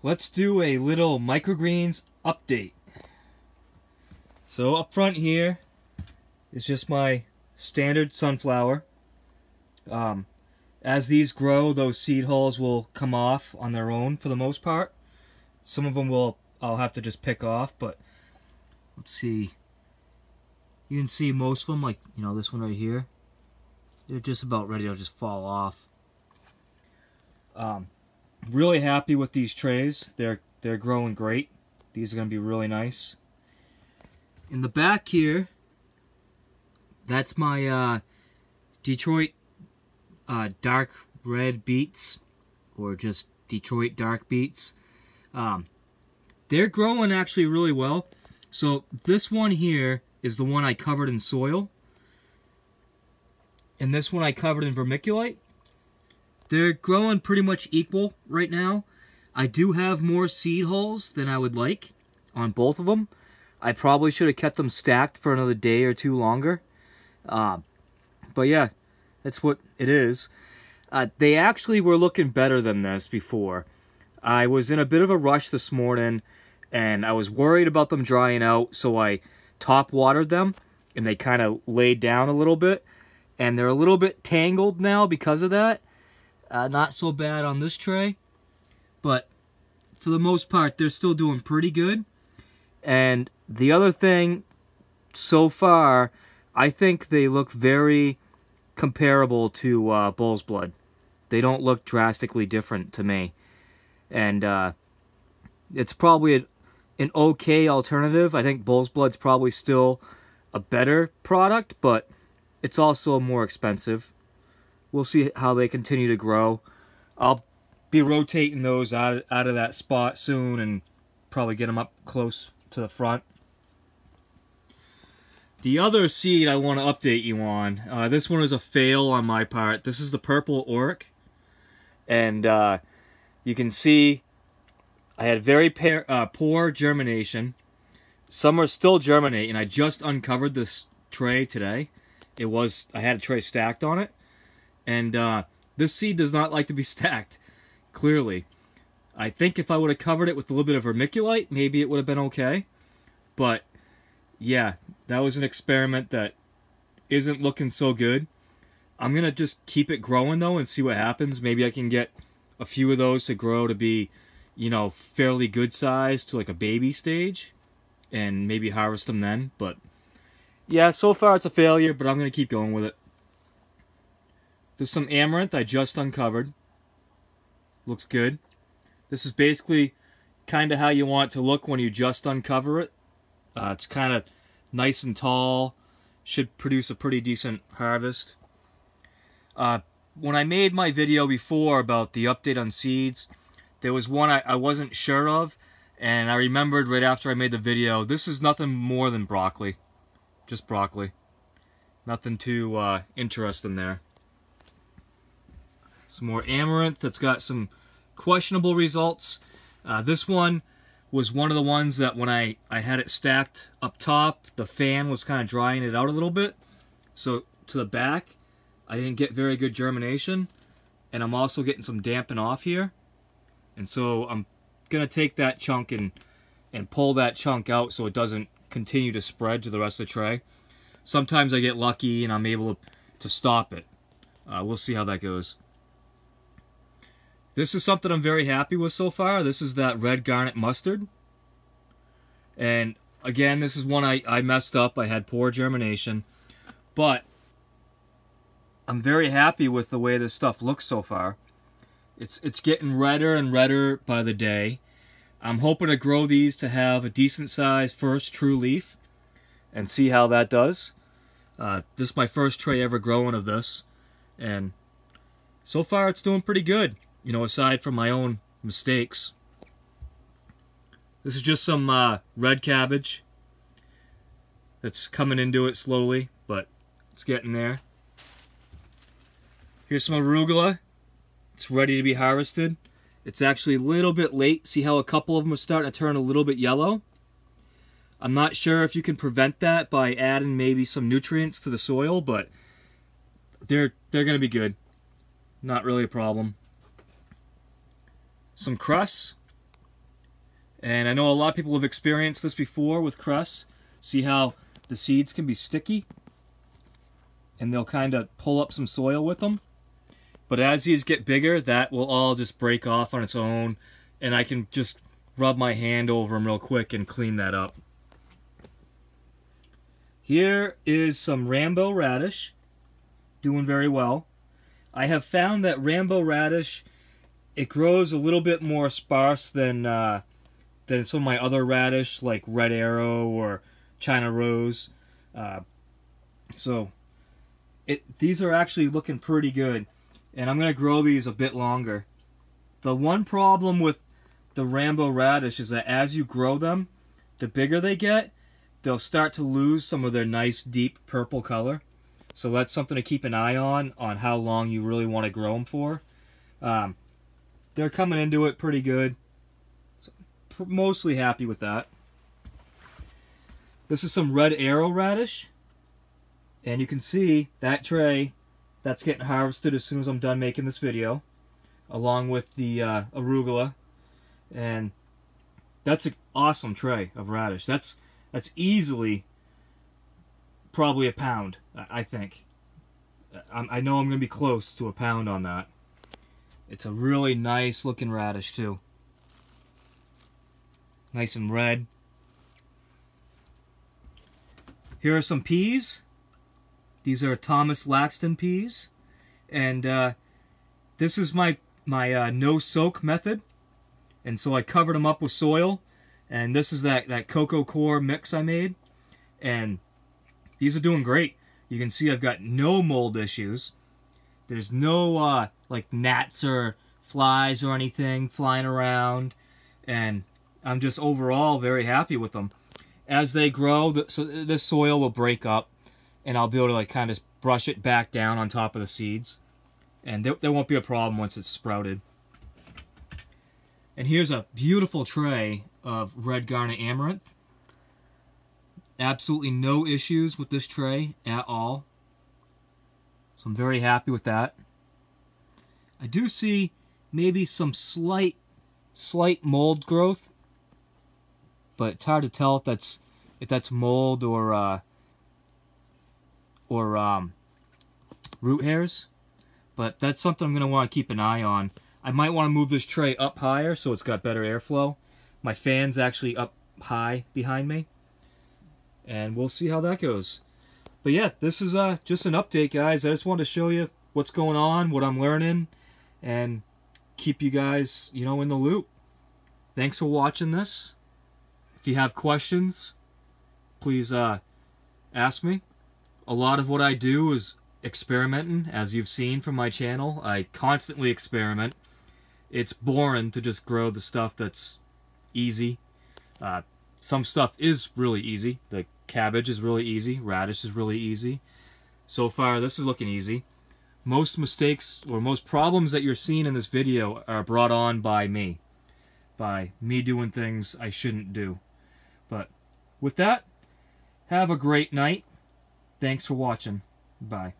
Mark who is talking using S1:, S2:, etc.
S1: let's do a little microgreens update. So up front here is just my standard sunflower. As these grow, those seed hulls will come off on their own for the most part. Some of them I'll have to just pick off, but let's see. You can see most of them, like, you know, this one right here. They're just about ready to just fall off. Really happy with these trays. They're growing great. These are going to be really nice. In the back here, that's my Detroit dark red beets, or just Detroit dark beets. They're growing actually really well. So this one here is the one I covered in soil, and this one I covered in vermiculite. They're growing pretty much equal right now. I do have more seed hulls than I would like on both of them. I probably should have kept them stacked for another day or two longer. But yeah, that's what it is. They actually were looking better than this before. I was in a bit of a rush this morning, and I was worried about them drying out, so I top watered them, and they kind of laid down a little bit. And they're a little bit tangled now because of that. Not so bad on this tray, but for the most part, they're still doing pretty good. And the other thing, so far, I think they look very comparable to bull's blood. They don't look drastically different to me. And it's probably an okay alternative. I think bull's blood's probably still a better product, but it's also more expensive. We'll see how they continue to grow. I'll be rotating those out of that spot soon and probably get them up close to the front. The other seed I want to update you on, this one is a fail on my part. This is the purple Orach. And you can see I had very poor germination. Some are still germinating. I just uncovered this tray today. I had a tray stacked on it. And this seed does not like to be stacked, clearly. I think if I would have covered it with a little bit of vermiculite, maybe it would have been okay. But yeah, that was an experiment that isn't looking so good. I'm going to just keep it growing, though, and see what happens. Maybe I can get a few of those to grow to be, you know, fairly good size to like a baby stage, and maybe harvest them then. But yeah, so far it's a failure, but I'm going to keep going with it. There's some Amaranth I just uncovered. Looks good. This is basically kind of how you want it to look when you just uncover it. It's kind of nice and tall. Should produce a pretty decent harvest. When I made my video before about the update on seeds, there was one I wasn't sure of, and I remembered right after I made the video, this is nothing more than broccoli. Just broccoli. Nothing too interesting there. Some more Amaranth that's got some questionable results. This one was one of the ones that when I had it stacked up top, the fan was kind of drying it out a little bit. So to the back, I didn't get very good germination. And I'm also getting some damping off here. And so I'm going to take that chunk and pull that chunk out so it doesn't continue to spread to the rest of the tray. Sometimes I get lucky and I'm able to stop it. We'll see how that goes. This is something I'm very happy with so far. This is that red garnet mustard. And again, this is one I messed up. I had poor germination. But I'm very happy with the way this stuff looks so far. It's getting redder and redder by the day. I'm hoping to grow these to have a decent size first true leaf and see how that does. This is my first tray ever growing of this. And so far it's doing pretty good. You know, aside from my own mistakes. This is just some red cabbage that's coming into it slowly, but it's getting there. Here's some arugula. It's ready to be harvested. It's actually a little bit late. See how a couple of them are starting to turn a little bit yellow? I'm not sure if you can prevent that by adding maybe some nutrients to the soil, but they're going to be good. Not really a problem. Some cress. And I know a lot of people have experienced this before with cress. See how the seeds can be sticky? And they'll kind of pull up some soil with them. But as these get bigger, that will all just break off on its own. And I can just rub my hand over them real quick and clean that up. Here is some Rambo radish. Doing very well. I have found that Rambo radish, it grows a little bit more sparse than some of my other radish, like Red Arrow or China Rose. So these are actually looking pretty good. And I'm going to grow these a bit longer. The one problem with the Rambo radish is that as you grow them, the bigger they get, they'll start to lose some of their nice deep purple color. So that's something to keep an eye on how long you really want to grow them for. They're coming into it pretty good. So, mostly happy with that. This is some Red Arrow radish. And you can see that tray, that's getting harvested as soon as I'm done making this video. Along with the Arugula. And that's an awesome tray of radish. That's easily probably a pound, I think. I know I'm going to be close to a pound on that. It's a really nice looking radish too. Nice and red. Here are some peas. These are Thomas Laxton peas. And this is my no-soak method. And so I covered them up with soil. And this is that cocoa core mix I made. And these are doing great. You can see I've got no mold issues. There's no like gnats or flies or anything flying around. And I'm just overall very happy with them. As they grow, so this soil will break up. And I'll be able to like kind of brush it back down on top of the seeds. And there won't be a problem once it's sprouted. And here's a beautiful tray of red garnet amaranth. Absolutely no issues with this tray at all. So I'm very happy with that. I do see maybe some slight mold growth, but it's hard to tell if that's mold or root hairs. But that's something I'm going to want to keep an eye on. I might want to move this tray up higher so it's got better airflow. My fan's actually up high behind me. And we'll see how that goes. But yeah, this is just an update, guys. I just wanted to show you what's going on, what I'm learning, and keep you guys, in the loop. Thanks for watching this. If you have questions, please ask me. A lot of what I do is experimenting, as you've seen from my channel. I constantly experiment. It's boring to just grow the stuff that's easy. Some stuff is really easy. The cabbage is really easy. Radish is really easy. So far, this is looking easy. Most mistakes or most problems that you're seeing in this video are brought on by me. By me doing things I shouldn't do. But with that, have a great night. Thanks for watching. Bye.